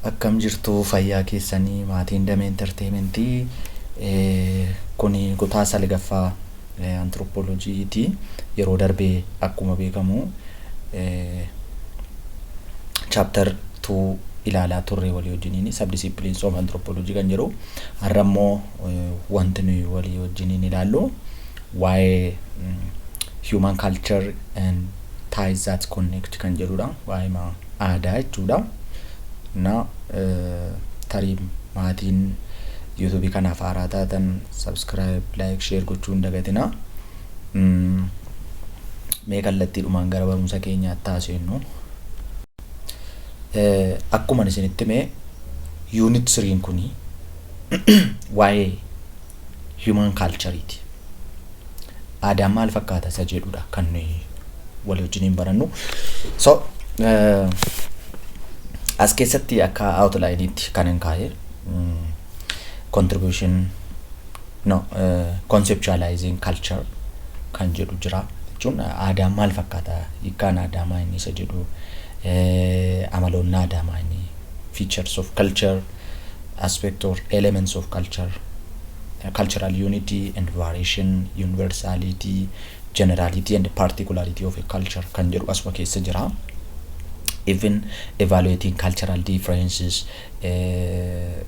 akkam jirtu fayyaa keessanii maatiin damee entertainmentii kuni kutaa salgaffaa Anthropology ti yeroo darbee akkuma beekamu chapter 2 ilaalaa turre walii wajjiniin subdisciplines of Anthropology kan jedhu har'ammoo wanti nuyi walii wajjiniin ilaallu why human culture and ties that connect kan jedhudha waa'ee aadaa jechuudha. Na tarii maatiin YouTube kanaaf haaraa taatan subscribe, like, share gochuun dagatina. Mee kallattiidhumaan gara barumsa keenyaatti taasifnu. Akkuma isinitti mee unit 3 kuni waa'ee human culture'ti. Aadaa maal fakkaata isa jedhudha kan nuyi walii wajjiniin barannu. So as keessatti akka outline-itti kan hin kaa'e conceptualizing culture kan jedhu jira jechuun aadaa maal fakkaata hiikkaan aadaa maa inni isa jedhu amaloonni aadaa maa inni features of culture aspect or elements of culture cultural unity and variation universality generality and particularity of a culture kan jedhu asuma keessa jira. Even evaluating cultural differences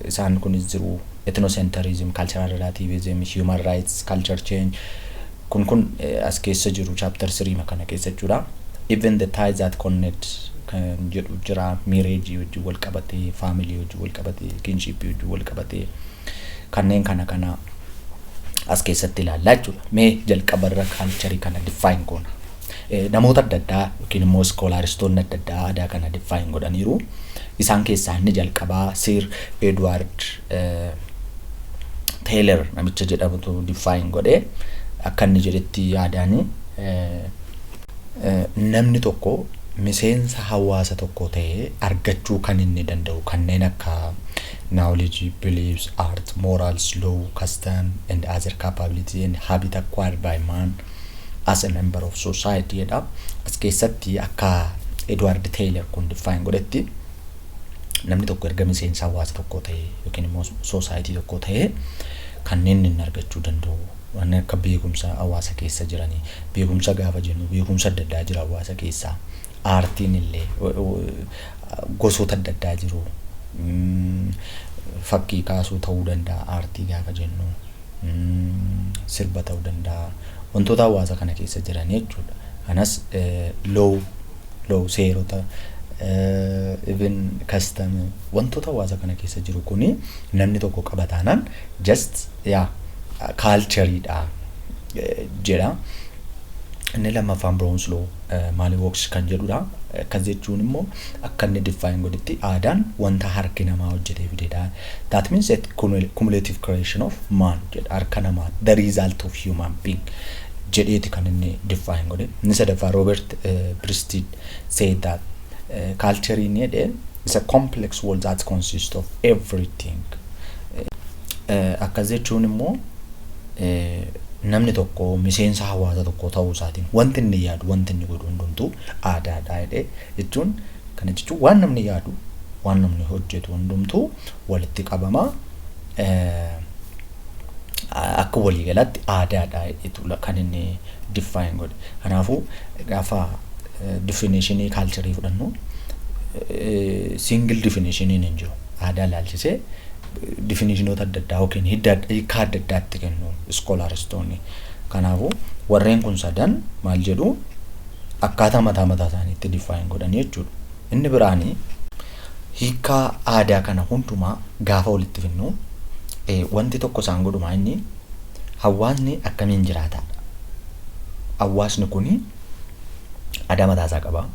isaan kunis jiru ethnocentrism, cultural relativism, human rights, culture change kun as keessa jiru chapter 3 makana keessa jira. Even the ties that connect kan jedhu jira marriage wajjin wal qabate family wajjin wal qabate kinship wajjin wal qabate kanneen kana as keessatti ilaallaa jechuudha. Mee jalqabarra culture kana define goona. Namoota adda addaa yookiin immoo schoolaristoonni adda addaa aadaa kana define godhaniiru. Isaan keessaa inni jalqabaa Sir Edward Taylor namicha jedhamutu define godhe. Akka inni jedhetti aadaani namni tokko miseensa hawaasa tokko ta'ee argachuu kan inni danda'u kanneen akka knowledge, beliefs, art, morals, law, custom and other capability and habit acquired by man as a member of society edha. As keessatti akka Edward Taylor kun define godhetti namni tokko erga miseensa hawaasa tokko ta'e yookiin immoo society tokko ta'e kanneen inni argachuu danda'u waan akka beekumsa hawaasa keessa jiranii beekumsa gaafa jennu beekumsa adda addaa jira hawaasa keessa aartiin illee gosoota adda addaa jiru fakkii kaasuu ta'uu danda'a aartii gaafa jennu sirba ta'uu danda'a wantoota hawaasa kana keessa jiran jechuudha. Kanas law seerota even custom wantoota hawaasa kana keessa jiru kuni namni tokko qabataanaan just culture-dha jedha. Inni lammaffaan Brown's law maali works kan jedhudha. Akkas jechuun immoo akka inni define godhetti aadaan wanta harki namaa hojjetee fidedha. That means that cumulative creation of man jedha harka namaa the result of human being jedheeti kan inni define godhe. Inni sadaffaa Robert Bristed said that culture in it is a complex world that consists of everything. Akkas jechuun immoo namni tokko miseensa hawaasa tokko ta'uu isaatiin wanti inni yaadu wanti inni godhu hundumtuu aadaadha jedhee jechuun kana jechuun waan namni yaadu waan namni hojjetu hundumtuu walitti qabama akka waliigalatti aadaadha jedhetu kan inni define godhe. Kanaafuu gaafa definition culture fudhannu single definition hin jiru aadaa laalchisee definitionota adda addaa yookiin hiika adda addaatti kennu schoolaristoonni. Kanaafuu warreen kun sadan maal jedhu akkaataa mataa isaaniitti define godhan jechuudha. Inni biraani hiika aadaa kana hundumaa gaafa walitti finnu wanti tokko isaan godhuma inni hawaasni akkamiin jiraata. Hawaasni kuni aadaa mataa isaa qaba.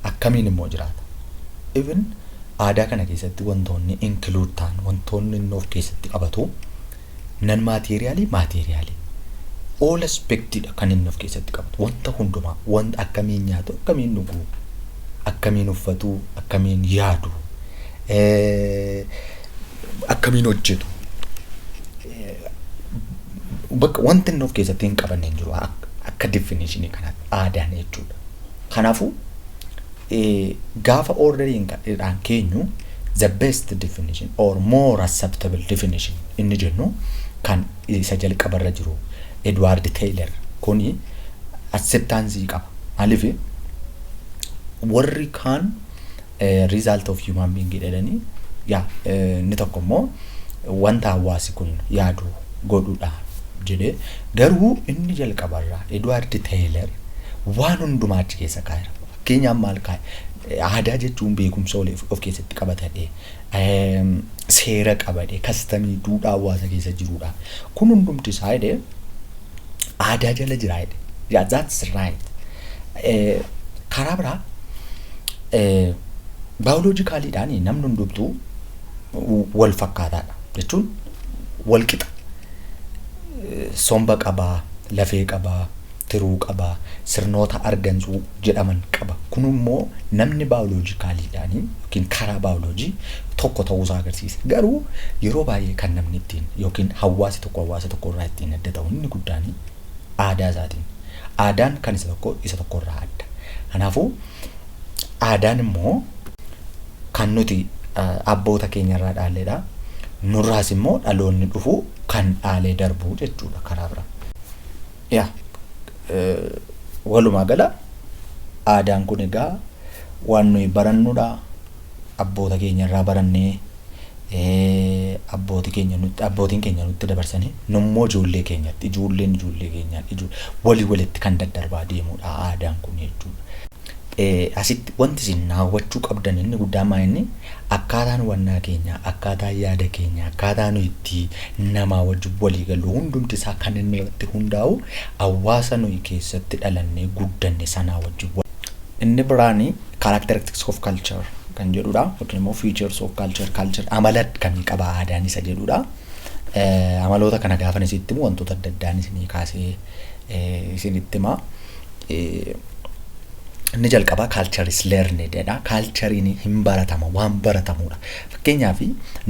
Akkamiin immoo jiraata. Even aadaa kana keessatti wantoonni include ta'an wantoonni inni of keessatti qabatu non materially all aspectidha kan inni of keessatti qabatu wanta hundumaa wanta akkamiin nyaatu akkamiin dhugu akkamiin uffatu akkamiin yaadu akkamiin hojjetu bakka wanti inni of keessatti hin qabanne hin jiru akka definition kana aadaan jechuudha. Kanaafuu gaafa ordering dhaan keenyu the best definition or more acceptable definition inni jennu kan isa jalqabarra jiru Edward Taylor kuni acceptance qaba maaliif warri kan result of human being jedhani ni tokko immoo wanta hawaasi kun yaadu godhuudha jedhe garuu inni jalqabarra Edward Taylor waan hundumaa achi keessa kaa'eera fakkeenyaaf maal kaa'e aadaa jechuun beekumsa of keessatti qabatadhe seera qabadhe kastamii duudhaa hawaasa keessa jiruudha kun hundumti isaa jedhe aadaa jala jira jedhe that's right karaa biraa biologically dhaan namni hundumtuu wal fakkaataadha jechuun wal qixa somba qabaa lafee qabaa tiruu qabaa sirnoota argansuu jedhaman qaba kun immoo namni biologically dhaan yookiin karaa biologii tokko ta'uu isaa agarsiisa garuu yeroo baay'ee kan namni ittiin yookiin hawaasi tokko irraa ittiin adda ta'u inni guddaan aadaa isaatiin aadaan kan isa tokko irraa adda kanaafuu aadaan immoo kan nuti abboota keenya irraa dhaalleedha nurraas immoo dhaloonni dhufu kan dhaalee darbu jechuudha karaa biraa walumaa gala aadaan kun egaa waan nuyi barannuudha abboota keenya irraa barannee abbootiin keenya nutti dabarsanii nummoo ijoollee keenyatti ijoolleen ijoollee keenyaan walitti kan daddarbaa deemuudha aadaan kun jechuudha asitti wanti isin naawwachuu qabdan inni guddaan maa inni akkaataan wannaa keenya akkaataa yaada keenya akkaataa nu itti namaa wajjin walii gallu hundumti isaa kan inni irratti hundaa'u hawaasa nuyi keessatti dhalannee guddanne sanaa wajjin inni biraani characteristics of culture kan jedhudha yookiin immoo features of culture amala kan qaba aadaan isa jedhudha amaloota kana gaafan isitti immoo wantoota adda addaan isinii kaasee isinitti himaa inni jalqaba culture is learned dha culture ni hin baratama waan baratamudha fakkeenyaaf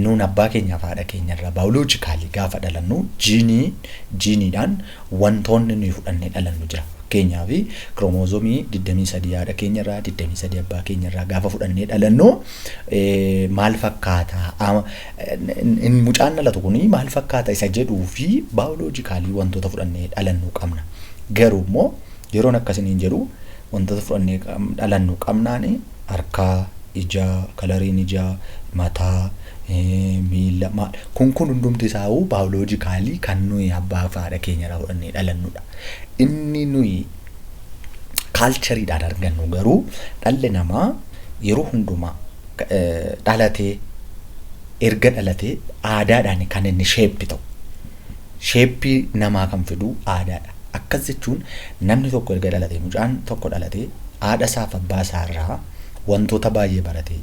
nuun abbaa keenyaaf haadha keenya irraa biologically gaafa dhalannu jiiniidhaan wantoonni nuyi fudhannee dhalannu jira fakkeenyaaf chromosome 23 haadha keenya irraa 23 abbaa keenya irraa gaafa fudhannee dhalannu maal fakkaata in mucaan dhalatu kuni maal fakkaata isa jedhuu fi biologically wantoota fudhannee dhalannu qabna garuu immoo yeroon akkasiniin jedhu wantoota fudhannee dhalannu qabnaani harkaa ija kalariin ija mataa miila kun hundumti isaa biologically kan nuyi abbaa faadha keenya irraa fudhannee dhalannudha inni nuyi cultureedhaan argannu garuu dhalli namaa yeroo hundumaa dhalatee erga dhalatee aadaadhaan kan inni sheeppii namaa kan fidu aadaadha akkas jechuun namni tokko erga dhalatee mucaan tokko dhalatee haadha isaaf abbaa isaa irraa wantoota baay'ee barate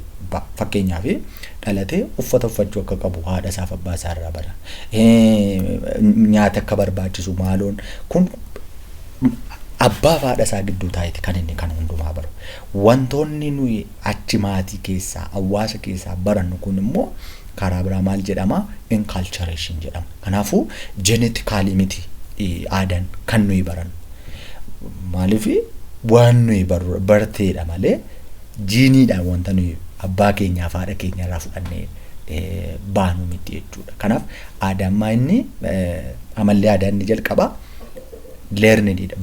fakkeenyaaf dhalatee uffata uffachuu akka qabu haadha isaaf abbaa isaa irraa bara nyaata akka barbaachisu maaloon kun abbaa fi haadha isaa gidduu taa'eeti kan inni kan hundumaa baru wantoonni nuyi achi maatii keessaa hawaasa keessaa barannu kun immoo karaa biraa maal jedhama inculturation jedhama kanaafuu genetically miti aadaan kan nuyi barannu maaliif waan nuyi barteedha malee jiiniidhaan wanta nuyi abbaa keenyaa fi haadha keenya irraa fudhannee baanu miti jechuudha kanaaf aadaan maa inni amallee aadaan inni jalqaba learnedidha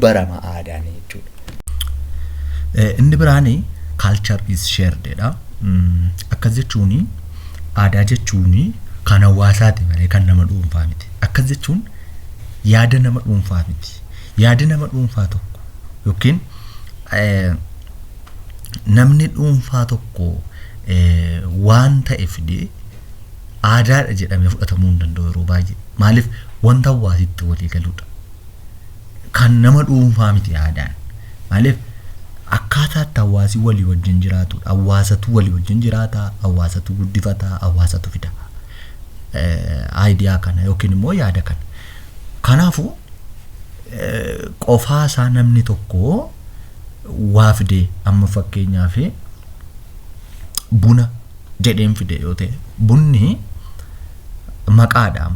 barama aadaan jechuudha inni biraani culture is shared dha akkas jechuuni aadaa jechuuni kan hawaasaati malee kan nama dhuunfaa miti akkas jechuun yaada nama dhuunfaa miti yaada nama dhuunfaa tokko yookiin namni dhuunfaa tokko waan ta'e fidee aadaadha jedhamee fudhatamuu hin danda'u yeroo baay'ee maaliif wanta hawaasitti walii galuudha kan nama dhuunfaa miti aadaan maaliif akkaataa itti hawaasi walii wajjin jiraatudha hawaasatu walii wajjin jiraata hawaasatu guddifata hawaasatu fida aayidiyaa kana yookiin immoo yaada kana kanaafu qofaa isaa namni tokko waa fidee amma fakkeenyaaf buna jedheen fide yoo ta'e bunni maqaadhaan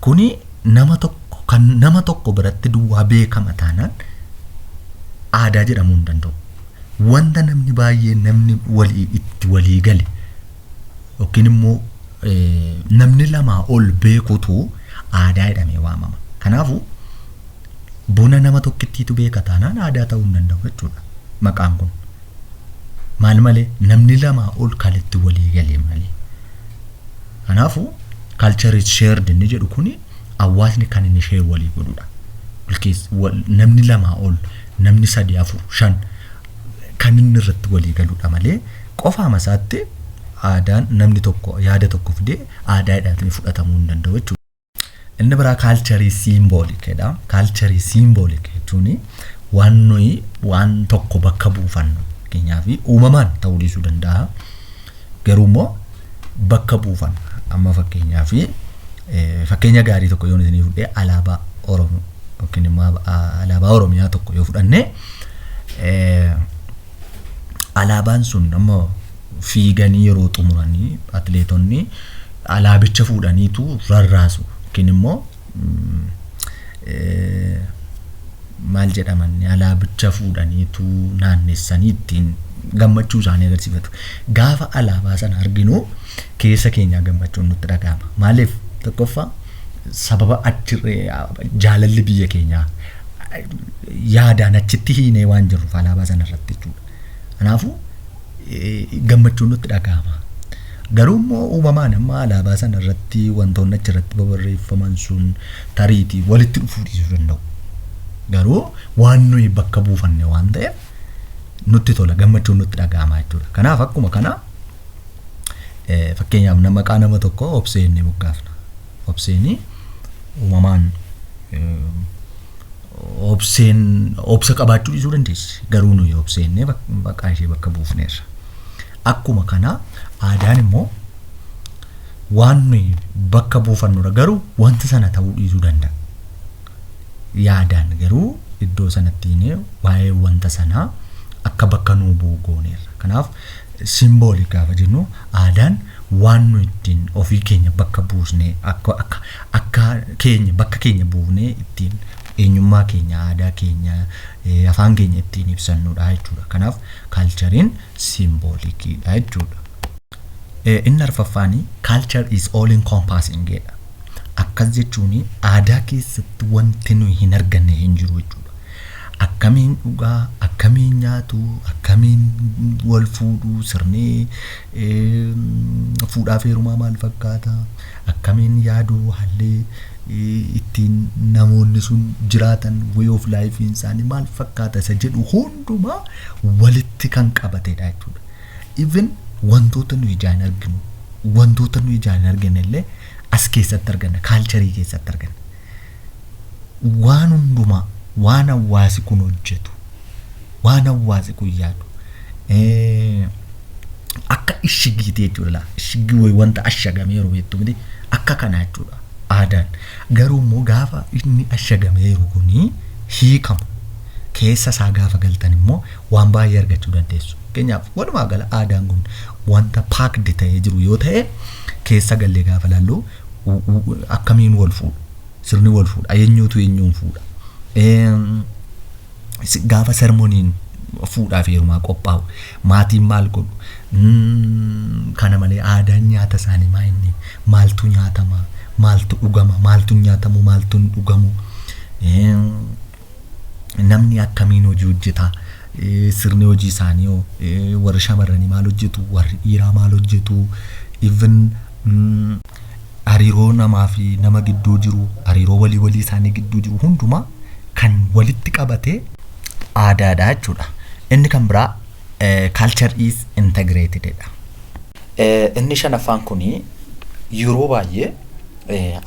kuni nama tokko biratti duwwaa beekama taanaan aadaa jedhamuu hin danda'u wanta namni baay'ee namni itti walii gale yookiin immoo namni lamaa ol beekutu aadaa jedhamee waamama. Kanaafuu buna nama tokkittiitu beeka taanaan aadaa ta'uu hin danda'u jechuudha maqaan kun. Maal malee namni lamaa ol kalitti walii galee malee. Kanaafuu culture is shared inni jedhu kuni hawaasni kan inni share walii godhudha. Namni lamaa ol, namni 3, 4, 5 kan inni irratti walii galudha malee qofaama isaatti aadaan namni tokko yaada tokko fidee aadaadhaan fudhatamuu hin danda'u jechuudha. Inni biraa culture symbolic jedha. Culture symbolic jechuun waan tokko bakka buufannu. Fakkeenyaaf uumamaan ta'uu dhiisuu danda'a. Garuu immoo bakka buufan. Amma fakkeenyaaf fakkeenya gaarii tokko yoo isinii fudhee alaabaa Oromoo yookiin immoo alaabaa Oromiyaa tokko yoo fudhanne alaabaan sun amma fiiganii yeroo xumuranii atleetonni alaabicha fuudhaniitu rarraasu. Yookiin immoo maal jedhaman alaabicha fuudhaniitu naannessanii ittiin gammachuu isaanii agarsiifatu. Gaafa alaabaa sana arginu keessa keenya gammachuun nutti dhagahama. Maaliif tokkoffaa sababa jaalalli biyya keenyaa yaadaan achitti hiinee waan jirruuf alaabaa sana irratti jechuudha. Kanaafuu gammachuun nutti dhagahama. Garuu immoo uumamaan amma alaabaa sana irratti wantoonni achirratti barreeffaman sun tariitii walitti dhufuu dhiisuu danda'u. Garuu waan nuyi bakka buufanne waan ta'eef nutti tola, gammachuun nutti dhagahama jechuudha. Kanaaf akkuma kana fakkeenyaaf maqaa nama tokko obseenii moggaafna. Obseenii uumamaan obsa qabaachuu dhiisuu dandeessi. Garuu nuyi obseennee maqaa ishee bakka buufneerra. Akkuma kana aadaan immoo waan nuyi bakka buufannudha. Garuu wanti sana ta'uu dhiisuu danda'a. Yaadaan garuu iddoo sanatti waa'ee wanta sanaa akka bakka nuu bu'u gooneerra. Kanaaf simboolii gaafa jennu aadaan waan nuyi ittiin ofii keenya bakka buusnee akka keenya bakka keenya buufnee ittiin eenyummaa keenya, aadaa keenya, afaan keenya ittiin ibsannudha jechuudha. Kanaaf culturein simboolikidha jechuudha. Inni arfaffaanii culture is all encompassing jedha. Akkas jechuun aadaa keessatti wanti nuyi hin arganne hin jiru jechuudha. Akkamiin dhugaa, akkamiin nyaatu, akkamiin wal fuudhu, sirnee fuudhaaf heerumaa maal fakkaata, akkamiin yaaduu haalli ittiin namoonni sun jiraatan way of life isaanii maal fakkaata isa jedhu hundumaa walitti kan qabatedha jechuudha. Even wantoota nuyi ijaan arginu, wantoota nuyi ijaan argine illee as keessatti arganna, kaalcharii keessatti arganna. Waan hundumaa waan hawaasi kun hojjetu, waan hawaasi kun yaadu akka ishigiiti jechuudha. Ishigii wanta ashagameeru jettu miti akka kana jechuudha aadaan. Garuu immoo gaafa inni ashagameeru kuni hiikamu keessa isaa gaafa galtan immoo waan baay'ee argachuu dandeessu. Fakkeenyaaf walumaa gala aadaan kun wanta paakdi ta'ee jiru yoo ta'e keessa gallee gaafa laallu akkamiin wal fuudhu, sirni wal fuudha, eenyuutu eenyuun fuudha. Gaafa sermoniin fuudhaaf heerumaa qophaa'u maatiin maal godhu, kana malee aadaan nyaata isaanii maa inni, maaltu nyaatama, maaltu dhugama, maaltu nyaatamu, maaltu hin dhugamu, namni akkamiin hojii hojjeta, sirni hojii isaanii warri shamarranii maal hojjetu, warri dhiiraa maal hojjetu, even hariiroo namaa fi nama gidduu jiru, hariiroo walii isaanii gidduu jiru hundumaa kan walitti qabatee aadaadha jechuudha. Inni kan biraa culture is integrated dha. Inni shanaffaan kuni yeroo baay'ee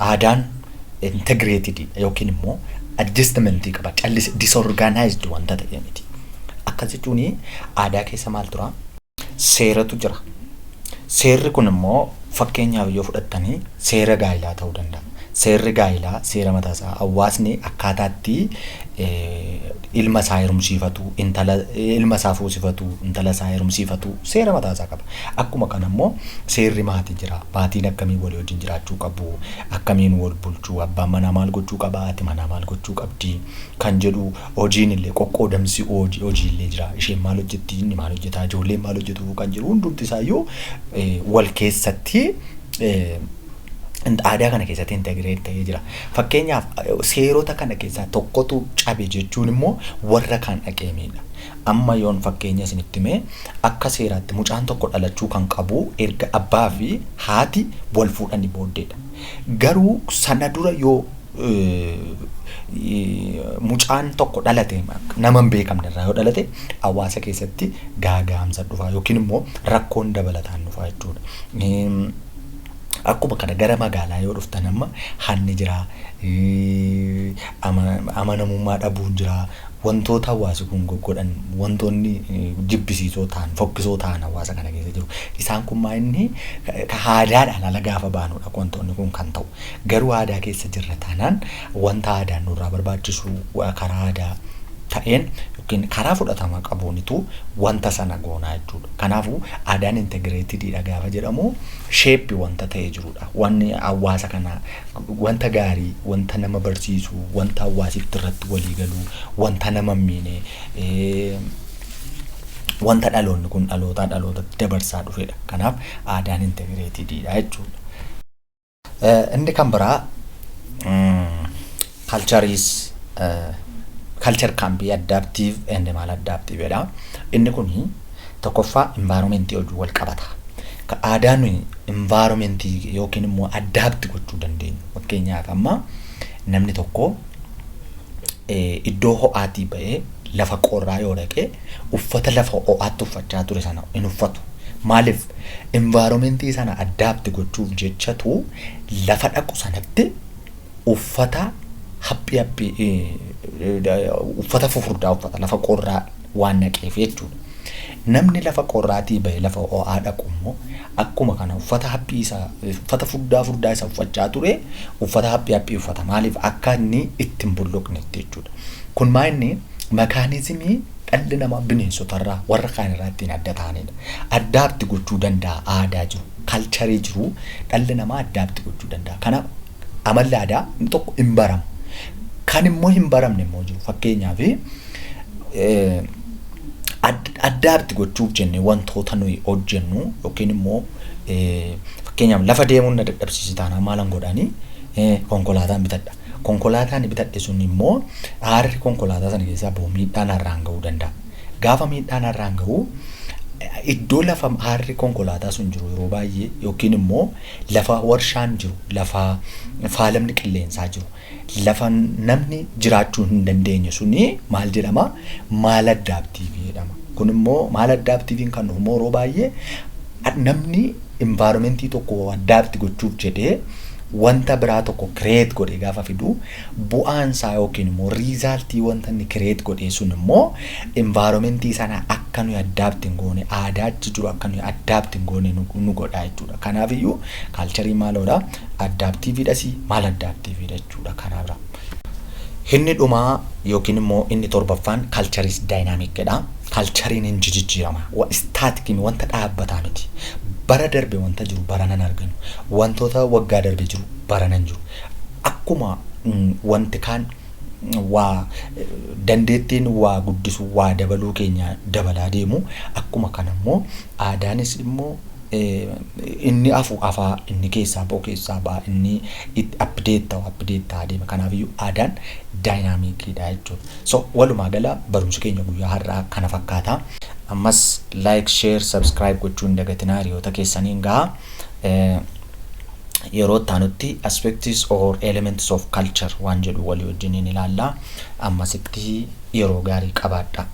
aadaan integrated yookiin immoo adjustment qaba, callis disorganized wanta ta'e miti. Akkas jechuun aadaa keessa maal tura? Seeratu jira. Seerri kun immoo fakkeenyaaf yoo fudhattanii seera gaa'ilaa ta'uu danda'a. seerri gaa'ilaa seera mataasaa hawaasni akkaataatti ilma isaa heerumsiifatu ilma isaa fuusifatu intala isaa heerumsiifatu seera mataasaa qaba. Akkuma kana immoo seerri maatii jira. Maatiin akkamiin walii wajjin jiraachuu qabu, akkamiin wal bulchuu, abbaan manaa maal gochuu qaba, haati manaa maal gochuu qabdi kan jedhu, hojiin illee qoqqoodamsi hojii illee jira. Isheen maal hojjetti, inni maal hojjeta, ijoolleen maal hojjetu kan jiru hundumti isaayyuu wal keessatti aadaa kana keessatti integreet ta'ee jira. Fakkeenyaaf seerota kana keessaa tokkotu cabe jechuun immoo warra kaan dhaqeemidha. Amma yoon fakkeenya isinitti himee akka seeraatti mucaan tokko dhalachuu kan qabu erga abbaa fi haati wal fuudhanii booddeedha. Garuu sana dura yoo mucaan tokko dhalate nama hin beekamne irraa yoo dhalate hawaasa keessatti gaagaamsa dhufaa yookiin immoo rakkoon dabalataan dhufaa jechuudha. Akkuma kana gara magaalaa yoo dhuftan amma hanni jira, amanamummaa dhabuun jira, wantoota hawaasi kun godhan wantoonni jibbisiisoo ta'an fokkisoo ta'an hawaasa kana keessa jiru. Isaan kun maa inni aadaadhaan ala gaafa baanudha wantoonni kun kan ta'u. Garuu aadaa keessa jirra taanaan wanta aadaan nurraa barbaachisu karaa aadaa ta'een yookiin karaa fudhatama qabuunitu wanta sana goonaa jechuudha. Kanaafuu aadaan integreetididha gaafa jedhamu sheeppi wanta ta'ee jirudha. Wanni hawaasa kana wanta gaarii, wanta nama barsiisu, wanta hawaasitti irratti walii galu, wanta nama miine, wanta dhaloonni kun dhalootatti dabarsaa dhufedha. Kanaaf aadaan integreetididha jechuudha. Inni kan biraa culture can be adaptive and maladaptive dha. Inni kuni tokkoffaa environment wajjin wal qabata. Aadaan environment yookiin immoo adapt gochuu dandeenya. Fakkeenyaaf amma namni tokko iddoo ho'aatii ba'ee lafa qorraa yoo dhaqee uffata lafa ho'aatti uffachaa ture sana hin uffatu. Maaliif environment sana adapt gochuuf jechatu lafa dhaqu sanatti uffata uffata fufurdaa uffata lafa qorraa waan naqeef jechuudha. Namni lafa qorraatii ba'e lafa ho'aa dhaqu immoo akkuma kana uffata furdaa isa uffachaa ture uffata haphii uffata. Maaliif akka inni ittiin bulloqnetti jechuudha. Kun maa inni mekaanizimii dhalli namaa bineensotarraa warra kaan irraa ittiin adda ta'anidha. Addaapti gochuu danda'a aadaa jiru, kalcharii jiru dhalli namaa addaapti gochuu danda'a. Kanaaf amalli aadaa inni tokko hin baramu. Kan immoo hin baramne immoo jiru. Fakkeenyaaf addaapti gochuuf jennee wantoota nuyi hojjennu yookiin immoo fakkeenyaaf lafa deemuun na dadhabsiisi taanaan maalan godhanii konkolaataan bitadha. Konkolaataan bitadhe sun immoo aarri konkolaataa sana keessaa ba'u miidhaan harraan ga'uu danda'a. Gaafa miidhaan harraan ga'u iddoo lafa aarri konkolaataa sun jiru yeroo baay'ee yookiin immoo lafa warshaan jiru, lafa faalamni qilleensaa jiru, lafa namni jiraachuu hin dandeenye suni maal jedhama? Maladaptiivii jedhama. Kun immoo maladaptiiviin kan dhufu yeroo baay'ee namni environmentii tokko adapt gochuuf jedhee wanta biraa tokko create godhee gaafa fidu bu'aan isaa yookiin immoo result wanta inni create godhee sun immoo environmentii sana akka nuyi adapt hin goone aadaachi jiru akka nuyi adapt hin goone nu godha jechuudha. Kanaaf iyyuu culture maaloodha? Adaptiiviidhas maladaptiiviidha jechuudha karaa biraa. Inni dhumaa yookiin immoo inni torbaffaan culture is dynamic jedha. Culturein hin jijjiirama. Static wanta dhaabbataa miti. Bara darbe wanta jiru bara nan arginu. Wantoota waggaa darbe jiru bara nan jiru. Akkuma wanti kaan waa dandeettiin waa guddisu waa dabaluu keenya dabalaa deemu akkuma kana immoo aadaanis immoo inni afaa inni keessaa ba'u inni update ta'aa deema. Kanaaf iyyuu aadaan dynamicidha jechuudha. So walumaa gala barumsi keenya guyyaa har'aa kana fakkaata. Ammas like, share, subscribe gochuu hin dagatinaa hiriyoota keessaniin gahaa. Yeroo taanutti aspects or elements of culture waan jedhu walii wajjiniin ilaalla. Ammasitti yeroo gaarii qabaadha.